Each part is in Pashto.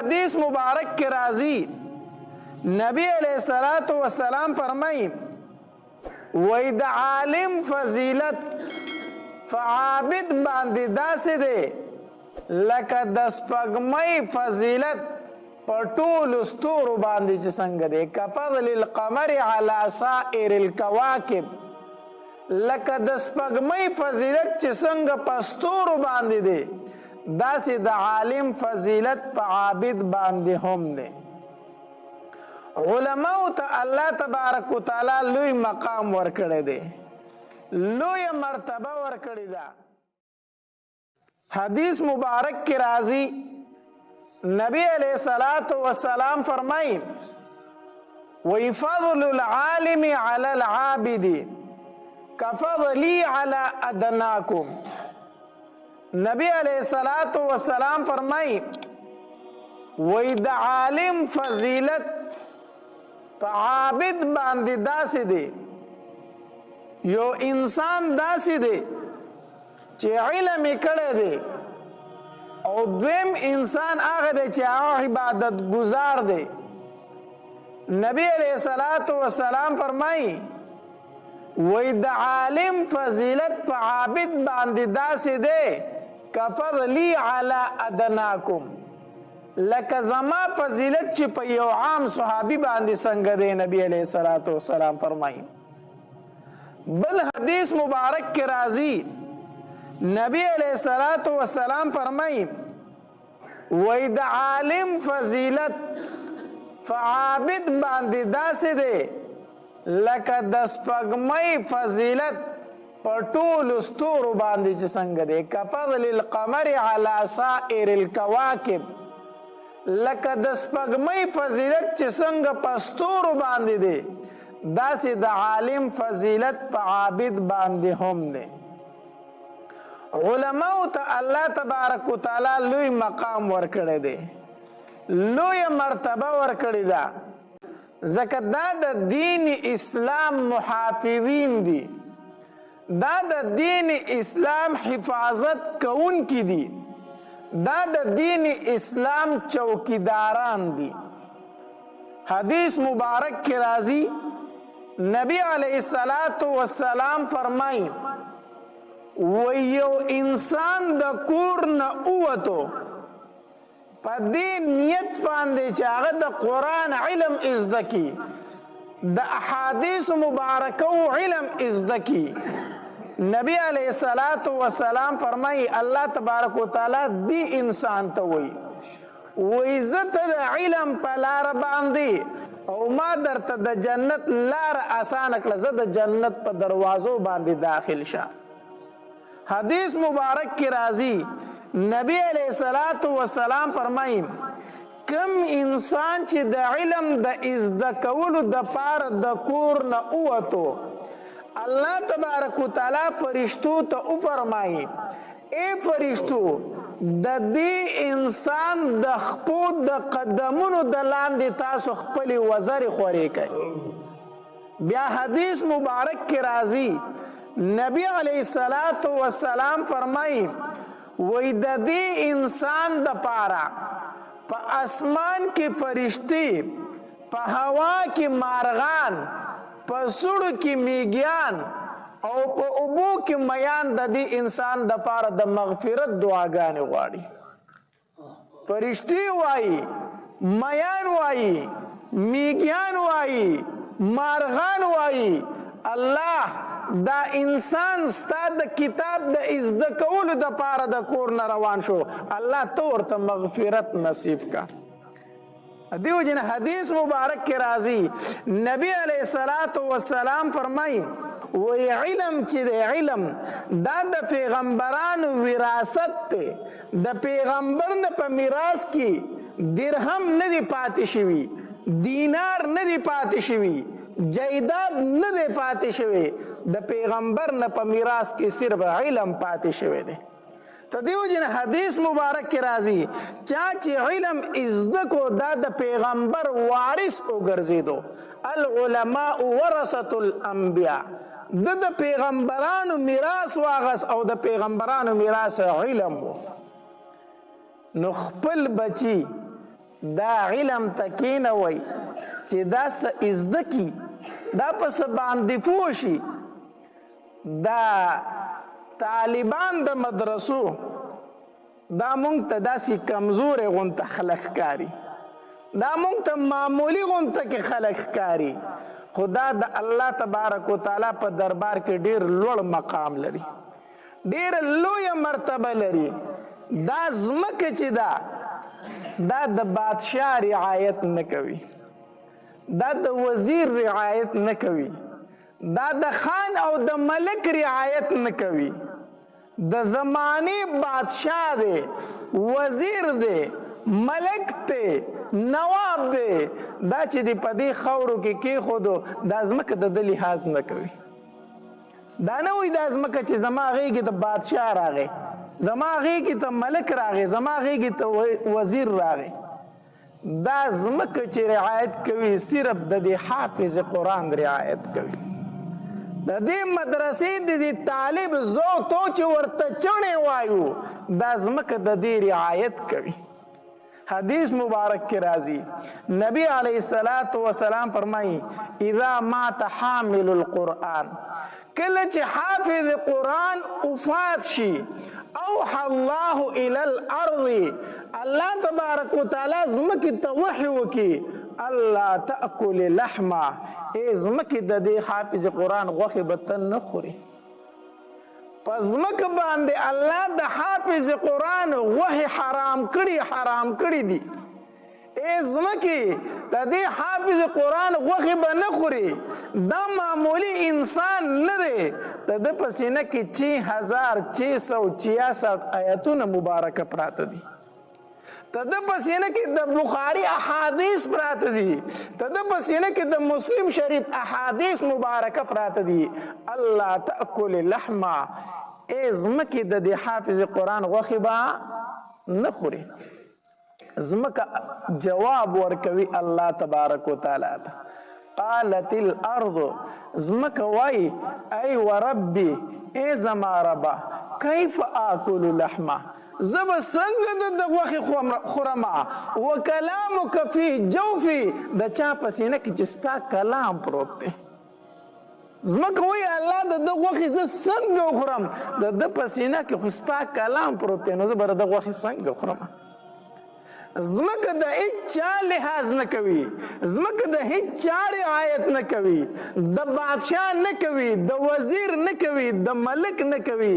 حدیث مبارک کی راضی نبی علیہ الصلوۃ والسلام فرمائی وای د عالم فضیلت فعابد باندې داسې دی لکه د سپګمۍ فضیلت په ټولو ستورو باندې چې څنګه دی کفضل القمر علی سائر الکواکب لکه د سپګمۍ فضیلت چې څنګه په ستورو باندې دی داسې د عالم فضیلت په عابد باندې هم دی علماء ته الله تبارک وتعالی لوی مقام ورکړی دی لوی مرتبه ورکړی ده حدیث مبارک کی راضی نبی علیہ الصلوۃ والسلام فرمائی وَفَضْلُ الْعَالِمِ عَلَى الْعَابِدِ كَفَضْلِي عَلَى أَدْنَاكُمْ نبی علیہ الصلوۃ والسلام فرمائی وای د عالم فضیلت په عابد باندې داسې دی یو انسان داسې دی چې علم یې کړی دی او دویم انسان هغه دی چې هغه عبادت گزار دی نبی علیہ الصلوۃ والسلام فرمایي وای د عالم فضیلت په عابد باندې داسې دی کفضلی علی ادناکم لکه زما فضیلت چې په یو عام صحابي باندې څنګه دی نبی علیہ الصلوۃ والسلام فرمایي بل حدیث مبارک کی راضی نبی علیہ الصلوۃ والسلام فرمائی وای د عالم فضیلت فعابد باندې داسې دی لکه د سپګمۍ فضیلت په ټولو ستورو باندې چې څنګه دی کفضل القمر علی سائر الکواکب لکه د سپګمۍ فضیلت چې څنګه په ستورو باندې دی داسې د عالم فضیلت په عابد باندې هم دی علماء ته الله تبارک وتعالی لوی مقام ورکړی دی لوی مرتبه ورکړی ده ځکه دا د دین اسلام محافظین دي دا د دین اسلام حفاظت کوونکي دي دا د دین اسلام چوکیداران دي حدیث مبارک کی راضی نبی علیہ الصلوۃ والسلام فرمائی ویو انسان د کور نه اوتو په دې نیت باندې چې هغه د قرآن علم زده کړي د احادیث مبارکو علم زده کړي نبی علیہ الصلوۃ والسلام فرمایي الله تبارک وتعالی دی انسان ته وی زه ته د علم په لار باندې او ما درته د جنت لار آسانه کړه زه د جنت په دروازو باندې داخل شه حدیث مبارک کی راضی نبی علیہ الصلوۃ والسلام فرمایي کم انسان چې د علم د زده کولو د پاره د کور نه اوتو الله تبارک وتعالی فرشتو ته فرمایي اے فرشتو د دې انسان د خپو د قدمونو د لاندې تاسو خپل وزر خوري کوي بیا حدیث مبارک کی راضی نبی علیہ الصلوۃ والسلام فرمایي وای د دې انسان د پاره په اسمان کې فرشتي په هوا کې مارغان په سړو کې میږیان او په اوبو کې میان د دې انسان د پاره د مغفرت دعاګانې غواړي فرشتي وایي میان وایي میږیان وایي مارغان وایي الله دا انسان ستا د کتاب د زده کولو د پاره د کور نه روان شو الله ته ورته مغفرت نصیب کا دیو جن حدیث مبارک کی راضی نبی علیہ الصلوۃ والسلام فرمائی وی علم چې د علم دا د پیغمبرانو وراثت ته د پیغمبر نه په میراث کې درهم نه دی پاتې شوی دینار نه دی پاتې شوی جیداد نه دی پاتې شوی د پیغمبر نه په میراث کې صرف علم پاتې شوی دی تدیو جن حدیث مبارک کی راضی چا چې علم زده کو دا د پیغمبر وارث وګرځیدو العلماء ورثه الانبیاء د پیغمبرانو میراث واغس او د پیغمبرانو میراث علم نو خپل بچی دا علم تکینه وی چې دا څه ازده کی دا په څه باندې پوه شي. دا طالبان د مدرسو دا مونږ ته داسې کمزورې غونته خلک ښکاري، دا مونږ ته معمولي غونته کې خلک ښکاري، خو دا د الله تبارک وتعالی په دربار کې ډېر لوړ مقام لري، ډېره لویه مرتبه لري. دا ځمکه چې دا د بادشاه رعایت نه کوي، دا د وزیر رعایت نه کوي، دا د خان او د ملک رعایت نه کوي. د زمانه بادشاه دی، وزیر دی، ملک دی، نواب دی، دا چې دی په دې خاورو کې کېښودو دا ځمکه د ده لحاظ نه کوي. دا نه وایي دا ځمکه چې زما غېږې ته بادشاه راغی، زما غېږې ته ملک راغی، زما غېږې ته وزیر راغی. دا ځمکه چې رعایت کوي صرف د دې حافظ قرآن رعایت کوي. د دې مدرسې د دې طالب زو تو چې ورته چڼې وایو دا ځمکه د دې رعایت کوي. حدیث مبارک کې راځي نبی علیه الصلاة والسلام فرمایي اذا مات حامل القرآن، کله چې حافظ قرآن وفات شي اوحى الله الى الارض، الله تبارک وتعالی ځمکې ته وحی وکي الله تاکل لحمه، ای ځمکې د دې حافظ قرآن غوښې به ته نه خوري. په ځمکه باندې الله د حافظ قرآن غوښې حرام کړي دي. ای ځمکې د دې حافظ قرآن غوښې به نه خوري. دا معمولی انسان نه دی، د ده په سینه کې 6666 آیتونه مبارکه پراته دي. د ده په سینه کې د بخاري احادیث پراته دي، د ده په سینه کې د مسلم شریف احادیث مبارکه پراته دي. الله تاکل لحمه، ای ځمکې د دې حافظ قرآن غوښې به نه خوري. ځمکه جواب ورکوي الله تبارک وتعالی ته. قالت الارض، ځمکه وایي ای وربي، ای زما ربه، کیف آکل لحمه، زه به څنګه د غوښې خورمه، وکلامک فی جوفی، د چا په سینه کې چې ستا کلام پروت دی. ځمکه وایي الله د ده غوښې زه څنګه وخورم، د ده په سینه کې خو ستا کلام پروت دی، نو زه به د ده غوښې څنګه خورم. ځمکه د هیڅ چا لحاظ نه کوي، ځمکه د هیڅ چا رعایت نه کوي، د بادشاه نه کوي، د وزیر نه کوي، د ملک نه کوي.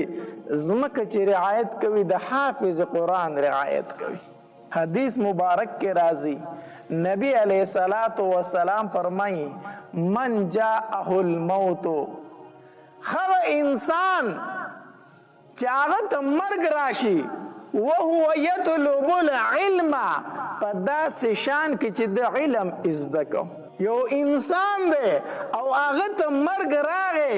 ځمکه چې رعایت کوي د حافظ قرآن رعایت کوي. حدیث مبارک کې راځي نبی علیه الصلاة والسلام فرمایي من جاءه الموت، هغه انسان چې هغه ته مرګ راشي وهو يطلب العلم، په داسې شان کې چې د علم ازده کو. یو انسان دی او هغه ته مرګ راغی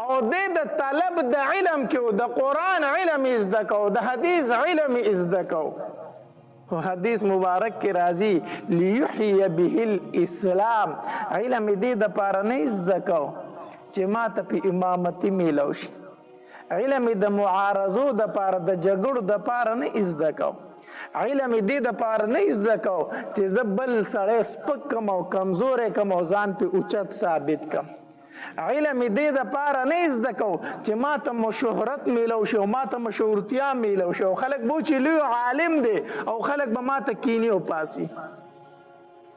او د طلب د علم کې د قرآن علم ازده کو، د حدیث علم ازده کو. حدیث مبارک کې راځي لیحیی به الاسلام، علم دې د پاره نه ازده کو چې ما ته په امامتي میلو شي، علم د معارضو د پاره د جګړو د پاره نه ازده کو، علم دې د پاره نه ازده کو چې زه بل سړی سپک کم او کمزوری کم او ځان پې اوچت ثابت کم، علم دې د پاره نه ازده کو چې ما ته مو شهرت میلو شي او ما ته مشهورتیا میلو شي او خلک به چې لوی عالم دی او خلک به ما ته کینی او پاسی.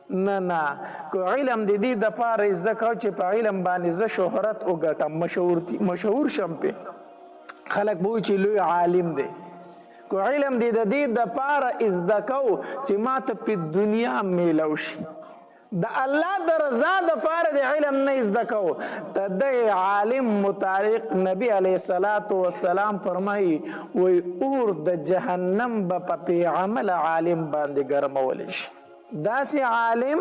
نه که علم د دې د پاره زده کو چې په علم باندې زه شهرت وګټم، مشهور شم پې، خلک به چې لوی عالم دی. که علم دې د دې د پاره زده کو چې ما ته په دنیا میلو شي، د الله د رضا د پاره د علم نه زده کو. د دې عالم متعلق نبی علیه الصلاة والسلام فرمایي وی اور د جهنم به په عمل عالم باندې ګرمولی شي. داسې عالم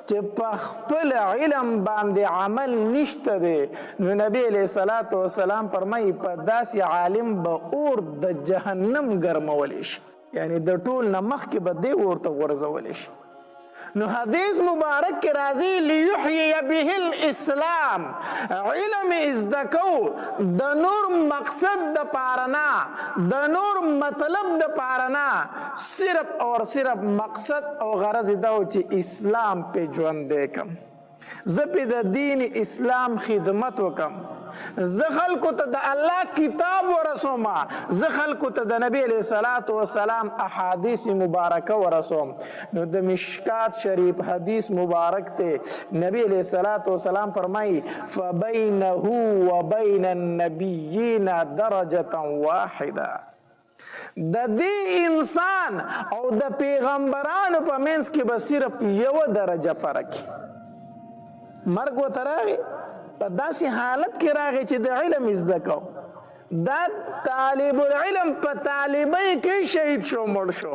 چې په خپل علم باندې عمل نشته دی، نو نبی علیه الصلاة والسلام فرمایي په داسې عالم به اور د جهنم ګرمولی شي، یعنی د ټول نه مخکې به دی اور ته غورځولی شي. نو حدیث مبارک کی راضی لیحیی به الاسلام، علم ازدکو د نور مقصد د پارنا، د نور مطلب د پارنا، صرف اور صرف مقصد او غرض داو چې اسلام په ژوند کم، زه په د دین اسلام خدمت وکم، زه خلکو ته د الله کتاب ورسوم، زه خلکو ته د نبی علیه الصلاة والسلام احادیث مبارکه ورسوم. نو د مشکات شریف حدیث مبارک ته نبی علیه الصلاة والسلام فرمایي فبینه وبین النبیین درجة واحده، د دې انسان او د پیغمبرانو په منځ کې به صرف یو درجه فرق، مرګ ورته راغی په داسې حالت کې راغی چې د علم زده کو، دا طالب العلم په طالبۍ کې شهید شو، مړ شو.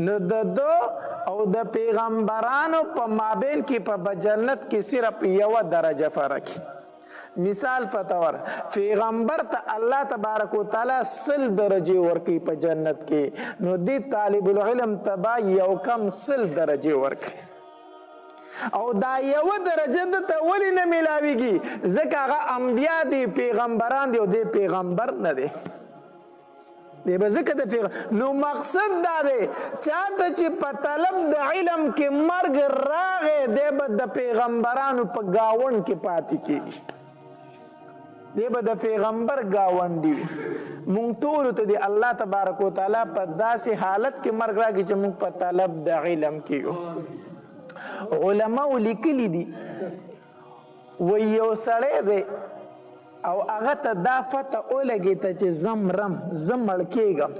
نو د دو او د پیغمبرانو په مابین کې په جنت کې صرف یو درجه فرق. مثال فتور پیغمبر ته الله تبارک وتعالی 100 درجه ورکی په جنت کې، نو دی طالب العلم تبا یو کم 100 درجه ورکی، او دا یو درجه د ته ولې نه ملاویږي؟ ځکه هغه انبیا دي، پیغمبران دي، او دی پیغمبر نه دی، دی به ځکه د پیغمبر. نو مقصد دا دی چاته چې په طلب د علم کې مرګ راغی، دی به د پیغمبرانو په ګاونډ کې پاتې کېږي، دی به د پیغمبر ګاونډي وي. مونږ ټولو ته د الله تبارک وتعالی په داسې حالت کې مرګ راکړي چې مونږ په طلب د علم کې یو. علماء لیکلی دي و یو سړی دی او هغه ته دا فتح ولګېده چې زم مړ کېږم،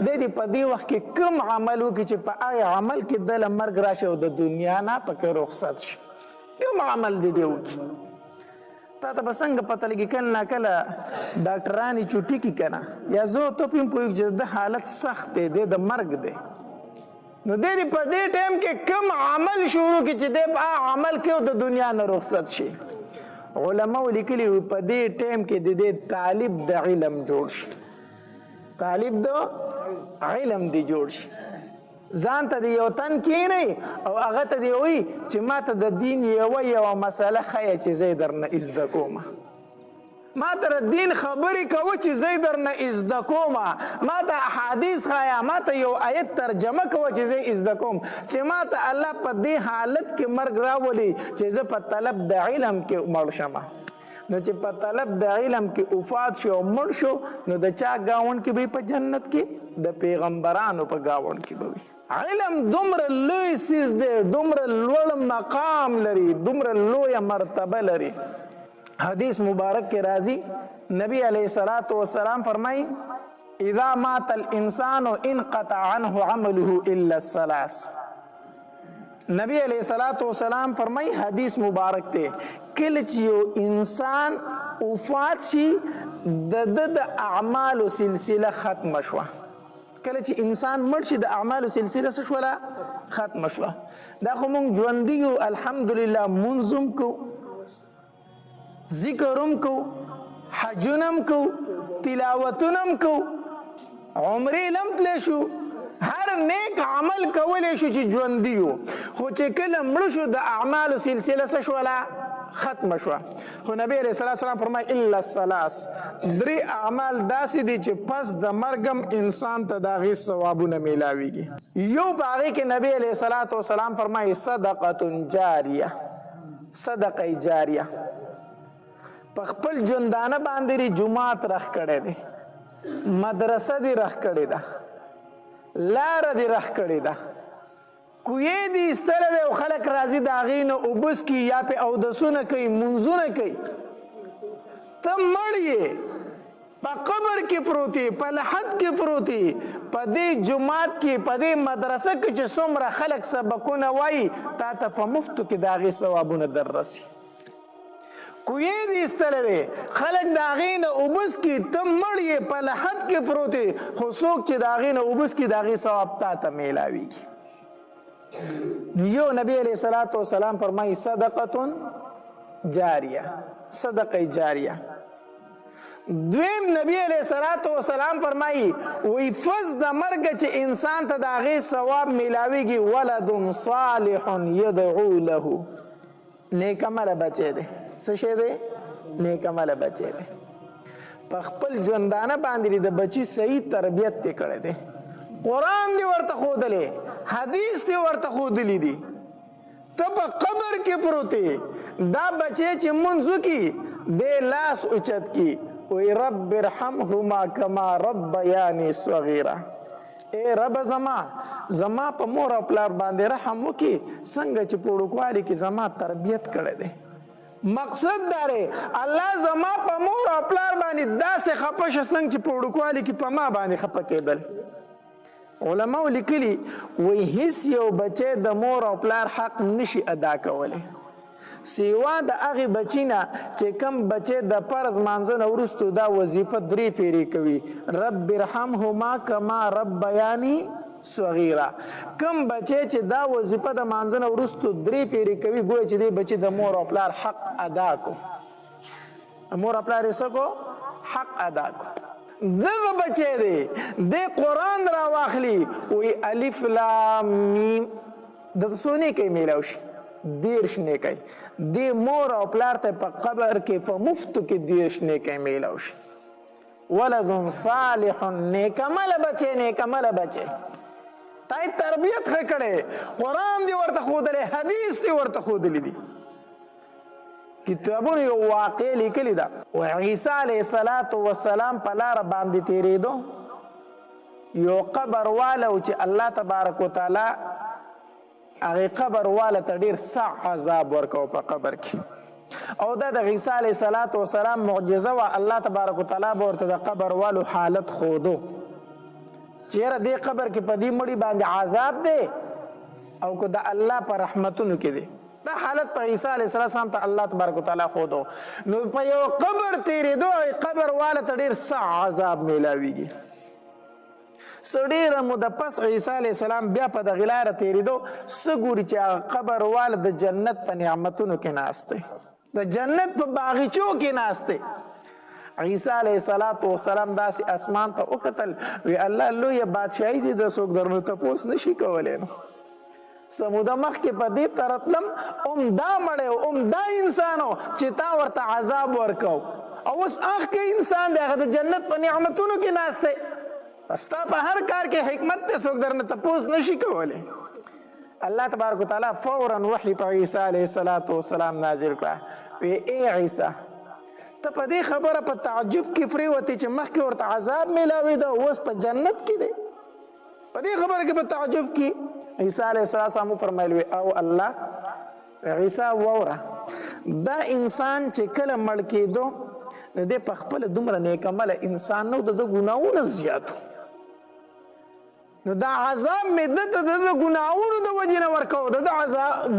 دی دې په دې وخت کې کوم عمل وکړي چې په هغه عمل کې دله مرګ راشي او د دنیا نه پکې رخصت شي، کوم عمل دی وکړي؟ تا ته به څنګه پته لګي کله ناکله ډاکټرانې چوټي کړي که نه، یا زه ته پې هم پوهېږو چې د حالت سخت دی، دی د مرګ دی، نو دی په دې ټایم کې کوم عمل شروع کړي چې دی په هغه عمل کې د دنیا نه رخصت شي. علماء لیکلي په دې ټایم کې د دې طالب د علم جوړ شي، طالب د علم دی جوړ شي، ځان ته د یو تن کښېنئ او هغه ته دی وایي چې ما ته د دین یوه مسله ښیه چې زه یې درنه زده کوم، ما ته د دین خبرې کوه چې زه یې درنه زده کوم، ما ته احادیث ښایه، ما ته یو آیت ترجمه کوه چې زه یې زده کوم، چې ما ته الله په دې حالت کې مرګ راولي چې زه په طلب د علم کې مړ شم. نو چې په طلب د علم کې وفات شو او مړ شو، نو د چا ګاونډ کې به په جنت کې؟ د پیغمبرانو په ګاونډ کې به وي. علم دومره لوی څیز دی، دومره لوړ مقام لري، دومره لویه مرتبه لري. حدیث مبارک کے راضی نبی علیہ الصلوۃ والسلام فرمائی اذا مات الانسان انقطع عنه عمله الا الثلاث. نبی علیہ الصلوۃ والسلام فرمائی حدیث مبارک تے کله چې یو انسان وفات شي د اعمال سلسله ختم شوه، کله چې انسان مړ شي د اعمال سلسله څه شوله؟ ختم شوه. دا خو مونږ ژوندي یو الحمدلله، منظم کو، ذکرم کو، حجونم کو، تلاوتونم کو، عمرې لم تللی شو، هر نیک عمل کولی شو چې ژوندي یو، خو چې کله مړه شو د اعمالو سلسله څه شوله؟ ختمه شوه. خو نبی علیه الصلاة والسلام فرمایي الا الثلاث، 3 اعمال داسې دي چې پس د مرګم انسان ته د هغې ثوابونه میلاویږي. یو په هغې کې نبی علیه الصلاة والسلام فرمایي صدقة جاریه، صدقه جاریه، په خپل ژوندانه باندې دی جومات رخ کړی دی، مدرسه دی رخ کړې ده، لاره دی رخ کړې ده، کوی دی ایستلی دی او خلک راځي د هغې نه اوبه څښي یا پې اودسونه کوي، مونځونه کوي، ته مړ یې، په قبر کې پروت یې، په لحد کې پروت یې، په دې جومات کې، په دې مدرسه کې چې څومره خلک سبقونه وایي، تا ته په مفتو کې د هغې ثوابونه در رسي. کوی دی ایستلی دی، خلک د هغې نه اوبه څښي، ته مړ یې، په لحد کې پروت یې، خو څوک چې د هغې نه اوبه څښي د هغې ثواب تا ته میلاویږي. یو نبی علیہ الصلوۃ والسلام فرمائی صدقۃ جاریہ، صدقہ جاریہ. دویم نبی علیہ الصلوۃ والسلام فرمایي وی فز د مرګ چې انسان ته د هغې ثواب میلاویږي ولد صالح یدعو له نیک عمله بچی دی. څه شی دی؟ نیک عمله بچی دی. په خپل ژوندانه باندې د بچي صحیح تربیت دی کړی دی. قرآن دی ورته ښودلی، حدیث دی ورته ښودلی دي. ته په قبر کې پروت یې، دا بچی چې مونځ وکړي دی لاس اوچت کړي وی رب ارحمهما کما ربیانی صغیرا، اے رب زما په مور او پلار باندې رحم وکړي څنګه چې په وړوکوالي کې زما تربیت کړی دی. مقصد دا دی الله زما په مور او پلار باندې داسې خفه شه څنګه چې په وړوکوالي کې په ما باندې خفه کېدل. علماء لیکلي وی هیڅ یو بچی د مور او پلار حق نشي ادا کولی سیوا د هغې بچي نه چې کم بچی د فرض مانځه نه وروستو دا وظیفه 3 پیرې کوي، رب ارحمهما کما ربیانی صغیرا. کم بچی چې دا وظیفه د مانځه نه وروستو 3 پیرې کوي ګویا چې دی بچي د مور او پلار حق ادا کو، مور او پلار یې څه کو؟ حق ادا کو. دغه بچی دی دی قرآن را واخلي وی الف لام میم د څو نیکۍ میلاو شي؟ 10 نیکۍ. دی مور او پلار ته په قبر کې په مفتو کې 10 نیکۍ میلاو شي. ولد صالح نیک عمله بچی، نیک عمله بچی. تا یې تربیت ښه کړی، قرآن دی ورته ښودلی، حدیث دی ورته ښودلی دي. کتابونو یو واقع لیکلی ده و عیسی علیه السلام په لاره باندې تېرېدو، یو قبر واله و چې الله تبارک وتعالی هغې قبر واله ته ډېر سخت عذاب ورکوه په قبر کې، او دا د عیسی علیه السلام معجزه وه. الله تبارک وتعالی به ورته د قبر والو حالت ښودو چې یاره دې قبر کې په دې مړي باندې عذاب دی او که د الله په رحمتونو کې دی. دا حالت په عیسی علیه السلام ته الله تبارک وتعالی ښودو. نو په یو قبر تېرېدو قبر واله ته ډېر سخت عذاب میلاویږي. څه ډېره موده پس عیسی علیه السلام بیا په دغې لاره تېرېدو څه ګوري چې هغه قبر واله د جنت په نعمتونو کې ناست دی، د جنت په باغچو کې ناست دی. عیسی علیه السلام داسې اسمان ته وکتل وی الله لویه بادشاهي دي د څوک درنه تپوس نشي کولی. نو څه موده مخکې په دې ته راتلم دا مړی دا انسان چې تا ورته عذاب ورکو، او اوس هغه انسان دی هغه د جنت په نعمتونو کې ناست دی. ستا په هر کار کې حکمت دی، څوک درنه تپوس نشي کولی. الله تبارک وتعالی فوراً وحی په عیسی علیه السلام نازل کړه وی ای عیسی ته په دې خبره په تعجب کې پرېوتې چې مخکې ورته عذاب میلاوېده اوس په جنت کې دی، په دې خبره کې په تعجب کې. عیسی علیه السلام وفرمیل وی او الله عیسی واوره دا انسان چې کله مړ کېدو نو دی په خپله دومره نیک عمله انسان نو د ګناهونه زیاتو، نو دا عذاب مې ده ته د ګناهونو د وجې نه ورکوو، د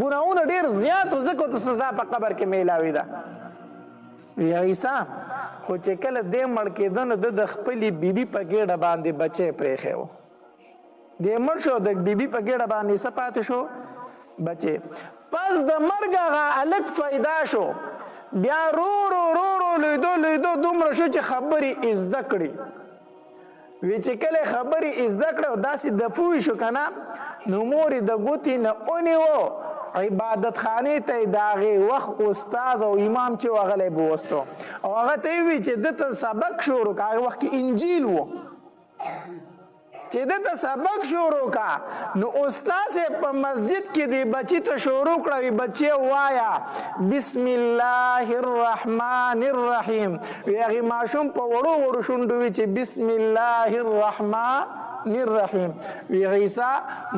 ګناهونه ډېر زیات و ځکه ورته سزا په قبر کې میلاوې ده. وی عیسی خو چې کله دی مړ کېده نو د خپلې بیبي په ګېډه باندې بچی پرېښی و، دی مړ شو د بیبي په ګېډه باندې څه پاتې شو؟ بچی. پس د مرګ هغه هلک پیدا شو، بیا رو لیدو دومره شو چې خبرې زده کړي. وی چې کله خبرې زده کړه او داسې دفوی شو که نه نو مور یې د ګوتې نه ونیو عبادت خانې ته یې د هغې وخت استاز او امام چې و هغلی به وستو او هغه ته یې وی چې ده ته سبق شروع که هغه وخت کې انجیل و چې ده ته سبق شروع کا نو استاز په مسجد کې دی بچی ته شروع کړه وی بچی وایا بسم الله الرحمن الرحیم وی هغه ماشوم په وړو شونډو وی چې بسم الله الرحمن الرحیم وی عیسی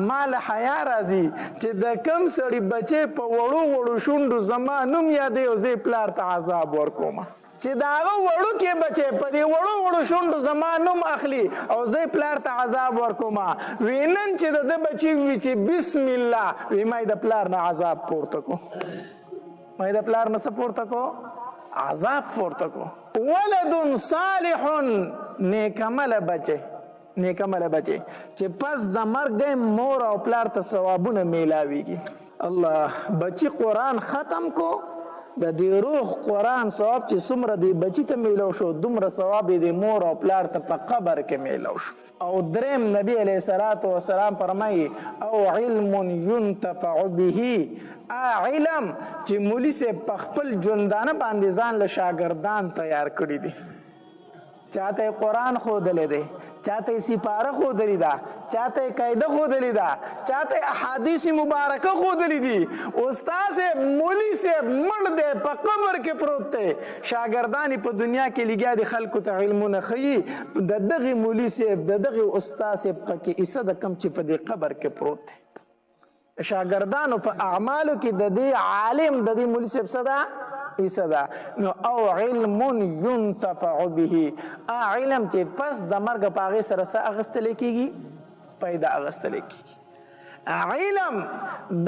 مال حیا راځي چې د کم سړي بچی په وړو شونډو زما نوم یادې او زه پلار ته عذاب ورکوم چې دا هغه وړو کې بچی په دې وړو شونډو زما نوم اخلي او زه پلار ته عذاب ورکوم وی نن چې د بچی وی چې بسم الله وی ما د پلار نه عذاب پورته کو ما د پلار نه څه پورته کو عذاب پورته کو ولد صالح نیک عمل بچی نیک عمل بچی چې پس د مرګ مور او پلار ته ثوابونه میلاویږي الله بچی قرآن ختم کو د دې روح قرآن ثواب چې څومره دی بچي ته میلو شو دومره ثواب یې د مور او پلار ته په قبر کې میلو شو. او دریم نبی علیه الصلاة والسلام فرمایي او علم ينتفع به، علم چې مولي صاحب په خپل ژوندانه باندې ځان له شاګردان تیار کړي دي. چاته قرآن ښودلی دی، چاته سپاره ښودلی ده، چاته قاعده ښودلی ده، چاته احادیث مبارکه ښودلی دي. استاد صاحب مولي صاحب مړ دی په قبر کې پروت دی، شاګردان په دنیا کې لګیا دي خلکو ته علمونه ښیي. د دغې مولي صاحب د دغې استاد صاحب پکې حصه د کم چې په دې قبر کې پروت دی. شاګردانو په اعمالو کې د دې عالم د دې مولي صاحب څه ده حصه ده. نو او علم ينتفع به، علم چې پس د مرګ په هغې سره څه اخیستلی کېږي؟ پیدا اخیستلی کېږي. علم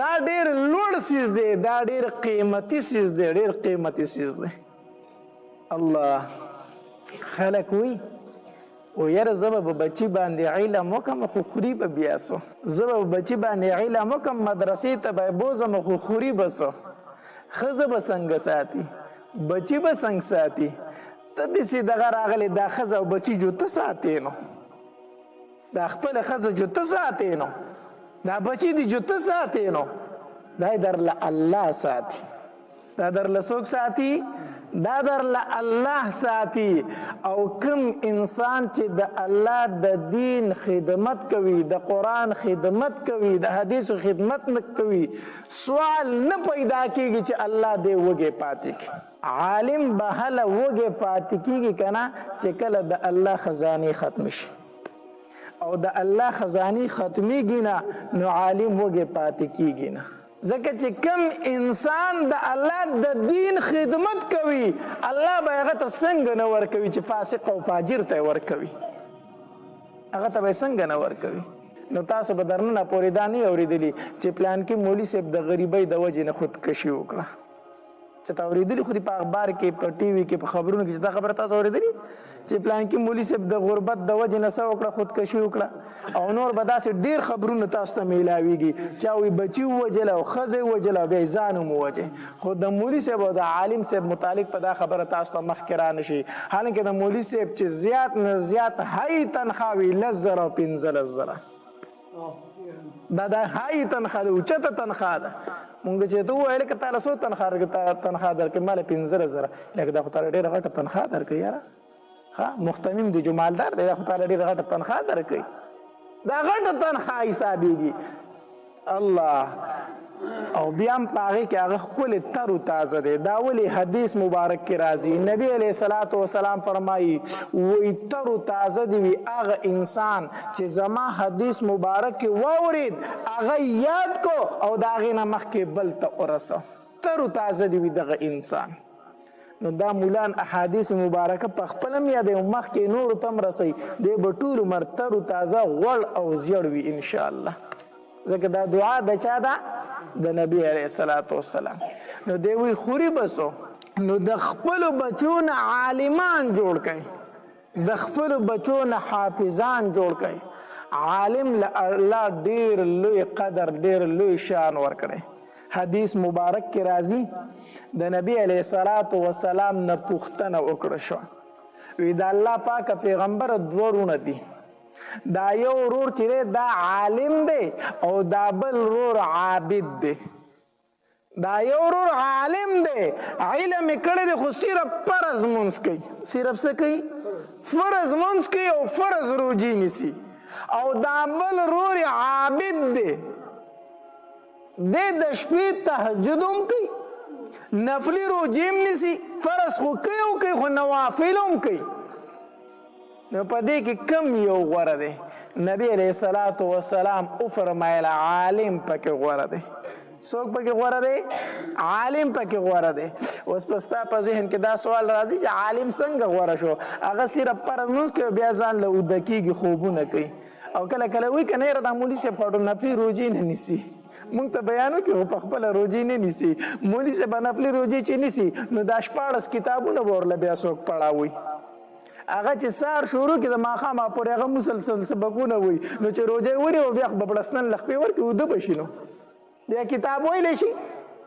دا ډېر لوړ څیز دی، دا ډېر قیمتي څیز دی، ډېر قیمتي څیز دی. الله خلک وی و یاره زه به بچي باندې علم وکړم خو خوري به بیا سو، زه به بچي باندې علم وکړم مدرسې ته به یې بوځم خو خوري به سو. ښځه به څنګه ساتي، بچي به څنګه ساتي؟ ته داسې دغه راغلی دا ښځه او بچي جوته ساتې نو، دا خپله ښځه جوته ساتې نو، دا بچي دې جوته ساتې نو، دا یې درله الله ساتي. دا درله څوک ساتي؟ دا درله الله ساتي. او کوم انسان چې د الله د دین خدمت کوي، د قرآن خدمت کوي، د حدیثو خدمت نه کوي، سوال نه پیدا کیږي چې الله دې وږی پاتې کړي. عالم به هله وږی پاتې کیږي که نه چې کله د الله خزانې ختم شي، او د الله خزانې ختمیږي نه نو عالم وږی پاتې کیږي نه. ځکه چې کم انسان د الله د دین خدمت کوي الله به هغه ته څنګه نه ورکوي چې فاسق او فاجر ته یې ورکوي، هغه ته به یې څنګه نه ورکوي. نو تاسو به درننه پورې دا نه اورېدلي چې پلانکي مولي صاحب د غریبۍ د وجې نه خودکشي وکړه. چې تا اورېدلي خو دې په اخبار کې په ټي وي کې په خبرونو کې چې دا خبره تاسو اورېدلي چې پلانکي مولي صاحب د غربت د وجې نه څه وکړه؟ خودکشي وکړه. او نور به داسې ډېر خبرونه تاسو ته میلاویږي، چا وایي بچي ووژله او ښځه یې ووژله او بیا یې ځان هم ووژې. خو د مولي صاحب او د عالم صاحب متعلق په دا خبره تاسو ته مخکې رانه شي. حالانکه د مولي صاحب چې زیات نه زیات هی تنخوا وي 10,000 او 15,000 دا هی تنخوا ده، اوچته تنخوا ده. مونږ چې ته وویل که تاله څو تنخوا درکړې ماله 15,000 لکه دا خو تاله ډېره غټه تنخوا درکوي یاره. مختمم دی جمالدار دی، دا خو تاله ډېره غټه تنخوا درکوي، دا غټه تنخوا حسابېږي. الله او بیا هم په هغې کې هغه ښکلې تر و تازه دی. دا ولې حدیث مبارک کې راځي، نبی علیه الصلاة والسلام فرمایي وایي تر و تازه دی وي هغه انسان چې زما حدیث مبارک کې واورېد هغه یاد کو او د هغې نه مخکې بل ته ورسه، تر و تازه دی وي دغه انسان. نو دا مولان احادیث مبارکه په خپل هم یادوي او مخکې نورو ته هم رسوي، دی به ټول عمر تر و تازه غوړ او زیړ وي انشاءالله. ځکه دا دعا د چا ده؟ د نبی علیه الصلاة والسلام. نو دی وی خوري بسو، نو د خپلو بچو نه عالمان جوړ کړئ، د خپلو بچو نه حافظان جوړ کړئ. عالم له الله ډېر لوی قدر ډېر لوی شان ورکړی. حدیث مبارک کې راځي د نبی علیه الصلاة والسلام نه پوښتنه وکړه شوه، وی د الله پاکه پیغمبره دوه ورونه دي، دا یو ورور چې دی دا عالم دی او دا بل ورور عابد دی. دا یو ورور عالم دی علم یې کړی دی خو صرف فرض مونځ کوي، صرف څه کوي؟ فرض مونځ کوي او فرض روجي نیسي. او دا بل ورور عابد دی، دی د شپې تهجد هم کوي، نفلي روجې هم نیسي، فرض خو کوي او کوي خو نوافل هم کوي. نو په دې کې کم یو غوره دی؟ نبی علیه الصلاة والسلام وفرمایل عالم پکې غوره دی. څوک پکې غوره دی؟ عالم پکې غوره دی. اوس په ستا په ذهن کې دا سوال راځي چې عالم څنګه غوره شو؟ هغه صرف فرض لمونځ کوي بیا ځان له اوده کېږي، خوبونه کوي او کله کله وایي که نه یاره دا مولي صاحب خو نفلي روجې نه نیسي. مونږ ته بیانو کې خو په خپله روجې نه نیسي، مولي صاحب نفلي روجې چې نیسي نو دا 14 کتابونه به ورله بیا څوک پړاوي. هغه چې سهار شروع کړي د ماښامه پورې هغه مسلسل سبقونه وایي، نو چې روجه ونیو بیا به بړستن له خپې ورکړي اوده به شي، نو بیا کتاب ویلی شي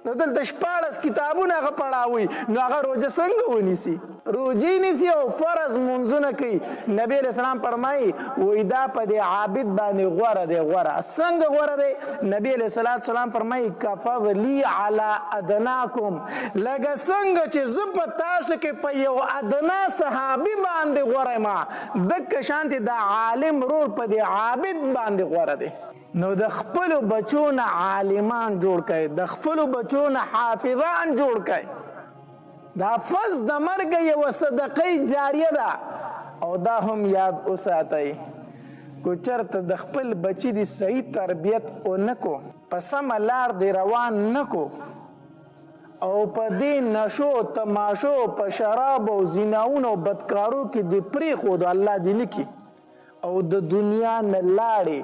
نو دلته 14 کتابونه هغه پړاوي نو هغه روزه څنګه ونیسي؟ روزې نیسي او فرض منځونه کوي. نبی علیہ السلام فرمایي وایي دا په دې عابد باندې غوره دی. غوره څنګه غوره دی؟ نبی علیہ السلام فرمایي کفضلی علی ادناکم، لکه څنګه چې زه په تاسو کې په یو ادنا صحابي باندې غوره یم دکه شانتې د عالم رور په دې عابد باندې غوره دی. نو د خپلو بچو نه عالمان جوړ کړئ، د خپلو بچو نه حافظان جوړ کړئ. دا فز د مرګ یو صدقه جاریه ده او دا هم یاد وساتئ کو چرته د خپل بچی دی صحیح تربیت اونکو، په سمه لار دی روان نکو او په دې نشو تماشو په شراب او زیناونو او بدکارو کې دی پرېښود الله دې نکي او د دنیا نه لاړې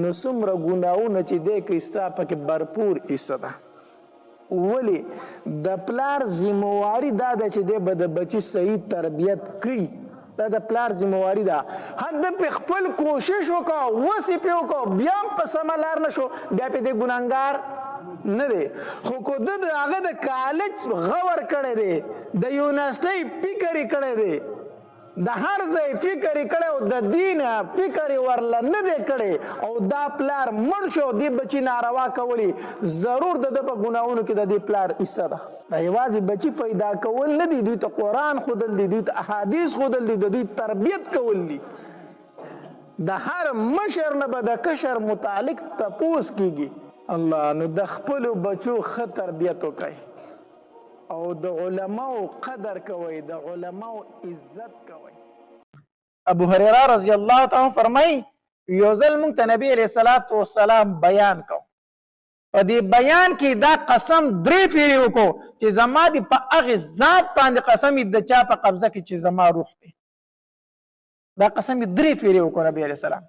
نو څومره ګناهونه چې دی کوي ستا پکې بھرپور حصه ده. ولی د پلار ذمہواری دا ده چې دی به د بچی صحیح تربیت کوي، دا د پلار ذمہواری ده. د په خپل کوشش وکړه وسې پې وکړه بیا هم په سمه لار نه شو بیا پې دی ګناهګار نه دی. خو که ده د هغه د کالج غور کړی دی، د یونیورسټۍ فکر یې کړی دی، د هر ځای فکر یې کړی او د دین فکر یې ورله نه دی کړی او دا پلار مړ شو دې بچي ناروا کولی، ضرور د ده په ګناهونو کې د دې پلار حصه ده. دا یوازې بچي پیدا کول نه دي، دوی ته قرآن ښودل دي، دوی ته احادیث ښودل دي، د دوی تربیت کول دي. د هر مشر نه به د کشر متعلق تپوس کیږي. الله نو د خپلو بچو ښه تربیت وکړئ او د علماء قدر کوي، د علماء عزت کوي. ابو هريره رضی الله تعالی فرمایي یو ځل موږ ته نبی علیہ الصلوۃ والسلام بیان کو، په دې بیان کې دا قسم 3 پیری وکړو چې زما دی په هغه ذات باندې قسم د چا په قبضه کې چې زما روح دی، دا قسم 3 پیری وکړو نبی علیہ السلام.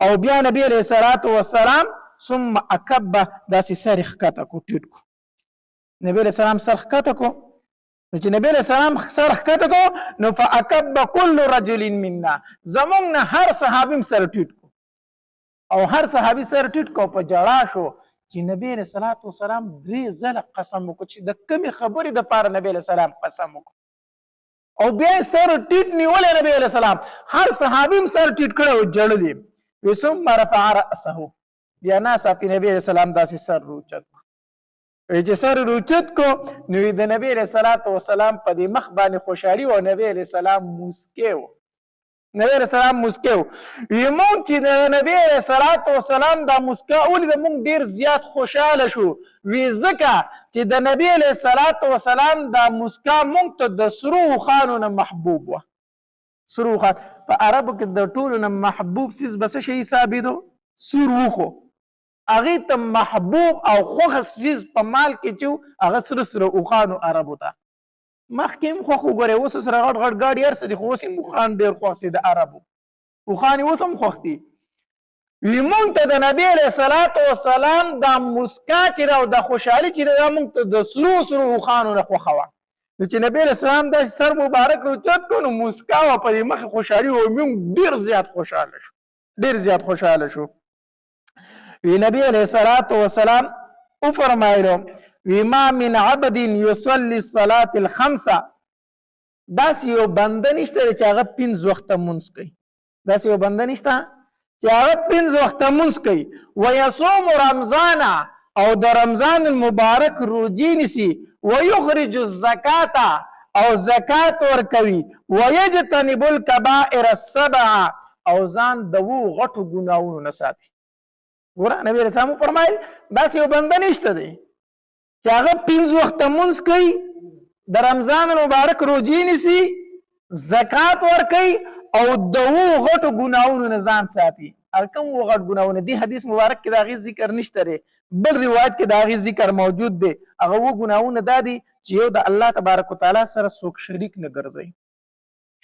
او بیا نبی علیہ الصلوۃ والسلام ثم اکب داسې سر ښکته کو ټیټ کو، نبی علیہ السلام سر ښکته کو، نو چې نبی علیہ السلام سر ښکته کو نو فاکب کل رجل منا، زمونږ نه هر صحابي سر ټیټ کو او هر صحابي سر ټیټ کو په جړا شو چې نبی علیہ الصلوۃ والسلام 3 ځله قسم وکړو چې د کمې خبرې دپاره نبی علیہ السلام قسم وکړو او بیا سر ټیټ نیولی نبی علیہ السلام، هر صحابي سر ټیټ کړی او جړلی. ثم رفع رأسه، بیا ناڅاپي نبی علیہ السلام داسې سر روچت کو، چې سر روچت کو نو د نبی علیہ الصلوۃ والسلام په دې مخ باندې خوشحالي او نبی علیہ السلام مسکی و، نبی علیہ السلام مسکی و. وی مونږ چې د نبی علیہ الصلوۃ والسلام دا مسکا ولید مونږ ډیر زیات خوشاله شو. وی ځکه چې د نبی علیہ الصلوۃ والسلام دا مسکا مونږ ته د سرو خانو نه محبوب و. سرو خان په عربو کې د ټولو نه محبوب څیز به څه شی ثابتو؟ سرو خو هغه ته محبوب او خوښ څیز په مال کې چې هغه سره سره اوښانو عربو ته مخکې هم خوښ وګورئ، اوس سره غټ غټ ګاډي هر څه دي خو اوس هم اوښان ډېر خوښ دي د عربو، اوښان یې اوس هم خوښ دي. وي مونږ ته د نبي علیه الصلاة والسلام دا مسکا چې ده او دا خوشحالي چې ده دا مونږ ته د سرو سرو اوښانو نه خوښه وه. نو چې نبي علیه السلام داسې سر مبارک راوچت کړو نو مسکا وه په دې مخې خوشحالي وه، مونږ ډېر زیات خوشحاله شو، ډېر زیات خوشحاله شو. وی نبی علیہ الصلوۃ والسلام وفرمایلو وی ما من عبد یصلی الصلاة الخمسه، داسې یو بنده نشته چې هغه 5 وخته مونځ کوي، داسې یو بنده نشته چې هغه 5 وخته مونځ کوي، ویصوم رمضان او د رمضان المبارک روجی نیسي، ویخرج الزکات او زکات ورکوي، ویجتنب الکبائر السبع او ځان د 2 غټو ګناهونو نه ساتي. ګوره نبی علیہ السلام فرمایل داسې یو بنده نشته دی چې هغه 5 وخته مونځ کوي، د رمضان المبارک روجې نیسي، زکات ورکوي او د 2 غټو ګناهونو نه ځان ساتي. هغه کوم غټ ګناهونه دي؟ حدیث مبارک کې د هغې ذکر نشته دی، بل روایت کې د هغې ذکر موجود دی. هغه 2 ګناهونه دا دي چې یو د الله تبارک وتعالی سره څوک شریک نه ګرځوي،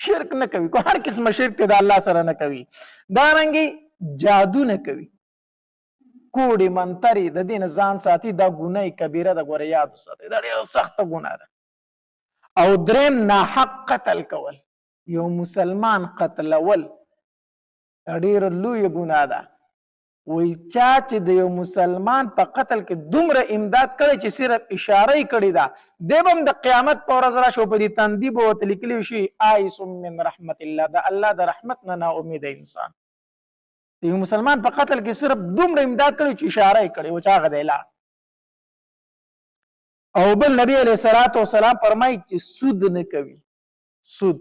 شرک نه کوي، کو هر قسمه شرک ته د الله سره نه کوي. دارنګې جادو نه کوي، کوډې منترې د دې نه ځان ساتي، دا ګناه کبیره ده، ګوره یاد وساتئ، دا ډېره سخته ګناه ده. او دریم ناحق قتل کول، یو مسلمان قتلول دا ډېره لویه ګناه ده. وای چا چې د یو مسلمان په قتل کې دومره امداد کړی چې صرف اشاره یې کړې ده دی به هم د قیامت په ورځ راشي او په دې تندي به ورته لیکلي شي آیس من رحمت الله د الله د رحمت نه ناامیده انسان د یو مسلمان په قتل کې صرف دومره امداد کړی چې اشاره یې کړې و چې هغه دی لاړ او بل نبی علیه الصلاة والسلام فرمایي چې سود نه کوي سود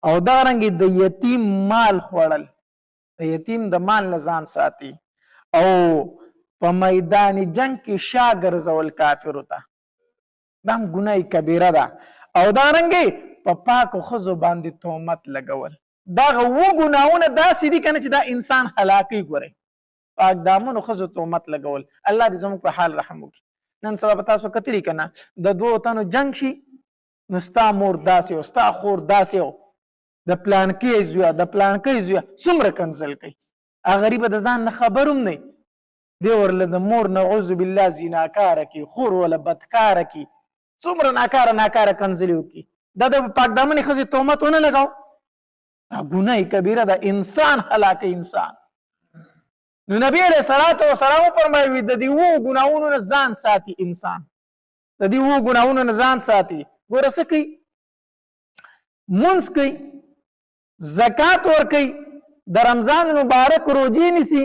او دارنګې د یتیم مال خوړل د یتیم د مال نه ځان ساتي او په میدان جنگ کې شا ګرځول کافرو ته دا هم ګناه کبیره ده او دارنګې په پاکو ښځو باندې تهمت لګول دغه اووه ګناهونه داسې دي که نه چې دا انسان هلاکوي ګورئ پاک دامنو ښځو تهمت لګول الله دې زموږ په حال رحم وکړي نن سبا به تاسو کتلي که نه د دوو تنو جنګ شي نو ستا مور داسې او ستا خور داسې او د پلانکې زویه د پلانکۍ زویه څومره کنځل کوي هغه غریبه د ځان نه خبر هم نه دی ورله د مور نعوذ بالله زیناکاره کي خور وله بدکاره کي څومره ناکاره کنځلې وکړي دا د پاک دامنې ښځې تهمت ونه لګاو دا ګناه کبیره ده انسان هلاکوي انسان نو نبی علیه الصلاة والسلام وفرمایي د دې اووه ګناهونو نه ځان ساتي انسان د دې اووه ګناهونو نه ځان ساتي ګوره څه کوي مونځ کوي زکات ورکوي د رمضان مبارک روجې نیسي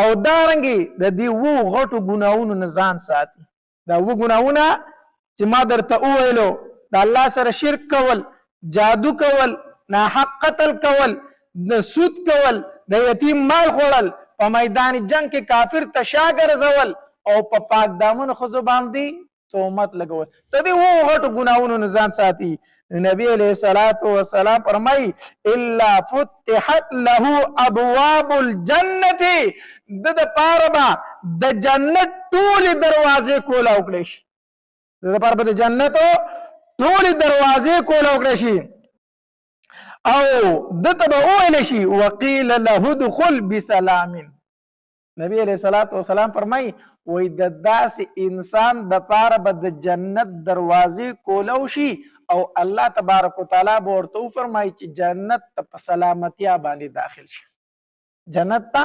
او دارنګې د دې اووه غټو ګناهونو نه ځان ساتي دا اووه ګناهونه چې ما درته وویلو د الله سره شرک کول جادو کول ناحق قتل کول د سود کول د یتیم مال خوړل په میدان جنگ کې کافر ته شا ګرځول او په پاک دامنو ښځو باندې تهمت لګول د دې اووه غټو ګناهونو نه ځان ساتي نبی علیہ الصلوۃ والسلام فرمای الا فتحت له ابواب الجنه د پاره د جنت ټول دروازې کولا وکړي شي د پاره د جنت ټول دروازې کولا وکړي شي او دته به ویل شي وقيل له ادخل بسلام نبی علیہ الصلوۃ والسلام فرمای وای د داسې انسان د پاره به د جنت دروازې کولو شي او الله تبارک وتعالی به ورته وفرمایي چې جنت ته په سلامتیا باندې داخل شه جنت ته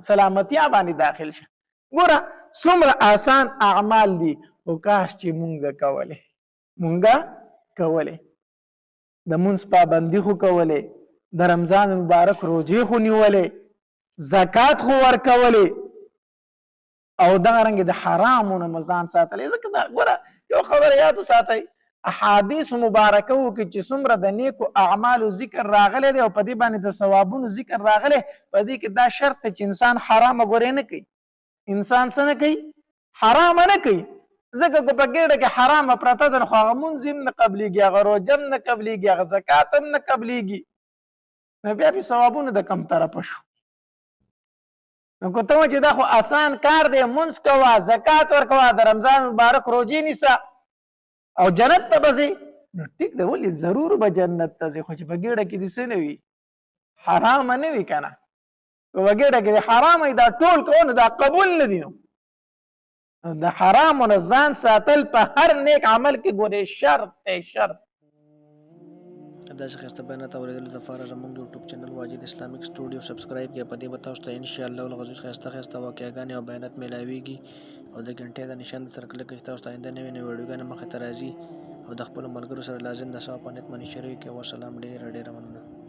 سلامتیا باندې داخل شه ګوره څومره آسان اعمال دي او کاش چې مونږ کولې د مونځ پابندي خو کولې د رمضان مبارک روجې خو نیولې زکات خو ورکولې او دغرنګې د حرامو نه مو ځان ساتلی ځکه دا ګوره یو خبره یاد وساتئ احادیث مبارکه وکړي چې څومره د نیکو اعمالو ذکر راغلی دی او په دې باندې د ثوابونو ذکر راغلی په دې کې دا شرط دی چې انسان حرامه ګورې نه کوي انسان څه نه کوي حرامه نه کوي ځکه که په ګېډه کې حرامه پرته ده نو خو هغه مونځ هم نه قبلیږي هغه روژه هم نه قبلیږي هغه زکات هم نه قبلیږي نو بیا بې ثوابونه د کم طرفه شو نو که ته چې دا خو آسان کار دی مونځ کوه زکات ورکوه د رمضان مبارک روجې نیسه او جنت ته به ځې نو ټیک دی ولې ضرور به جنت ته ځې خو چې په ګېډه کې دې څه نه وي حرامه نه وي که نه که په ګېډه کې د حرامه دا ټول کوو نو دا قبول نه دي نو د حرامو نه ځان ساتل په هر نیک عمل کې ګورې شرط دی شرط داسې ښایسته بیانات اورېدلو دپاره زموږ د یوټیوب چینل واجد اسلامیک سټوډیو سبسکرایب کړئ په دې به تاسو ته انشاءالله العزیز ښایسته واقعګانې او بیانات میلاویږي او د غنټې د نشان سره کلک کړئ چې تاسو ته آینده نوې ویډیوګانې مخې ته راځي او د خپلو ملګرو سره لازم د ثواب په نیت باندې شریک کړئ. والسلام ډېره مننه.